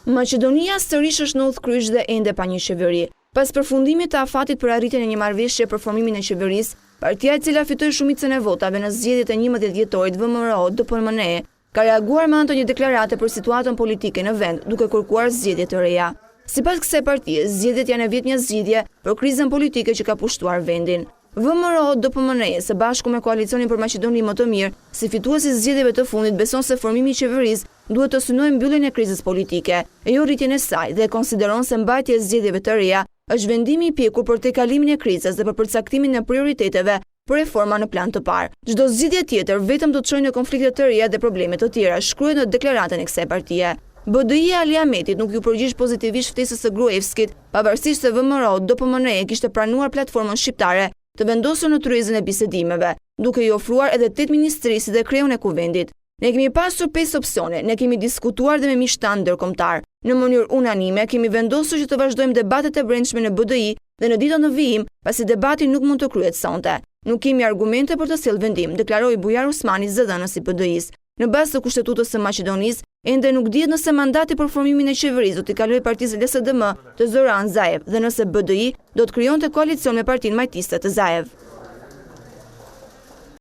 Maqedonia sërish është në udhkryq dhe ende pa një qeveri. Pas përfundimit të afatit për arritjen e një marrëveshje për formimin e qeverisë, partia e cila fitoi shumicën e votave në zgjedhjet e 11 dhjetorit VMRO-DPMNE ka reaguar me anë të një deklarate për situatën politike në vend, duke kërkuar zgjedhje të reja. Sipas kësaj partie, zgjedhjet janë e vjetja zgjidhje për krizën politike që ka pushtuar vendin. VMRO-DPMNE së bashku me koalicionin për Maqedoni më të mirë, si fituesi zgjedhjeve të fundit, beson se formimi i qeverisë duhet të synojë mbylljen e krizës politike, e jo rritjen e saj, dhe konsideron se mbajtja e zgjedhjeve të reja është vendimi i pjekur për tejkalimin e krizës dhe për përcaktimin e prioriteteve për reforma në plan të parë. Çdo zgjidhje tjetër vetëm do të çojë në konflikte të reja dhe probleme të tjera, shkruhet në deklaratën e kësaj partie. BDI Ali Ahmetit nuk ju përgjigj pozitivisht ftesës së Gruevskit, pavarësisht se VMRO-DPMNE kishte pranuar platformën shqiptare të vendosur në tryezën e bisedimeve, duke i ofruar edhe 8 ministri si dhe kreun e kuvendit. Ne kemi pasur 5 opsione, ne kemi diskutuar dhe me miqtanë ndërkombëtar. Në mënyrë unanime kemi vendosur që të vazhdojmë debatet e brendshme në BDI dhe në ditën në vijim, pasi debati nuk mund të kryhet sonte. Nuk kemi argumente për të sjellë vendim, deklaroi Bujar Usmani, zëdhënës i BDI-s. Në bazë të Kushtetutës së Maqedonisë, ende nuk dihet nëse mandati për formimin e qeverisë do t'i kalojë partisë LSDM të Zoran Zaev dhe nëse BDI do të krijonte koalicion me partinë majtiste të Zaev.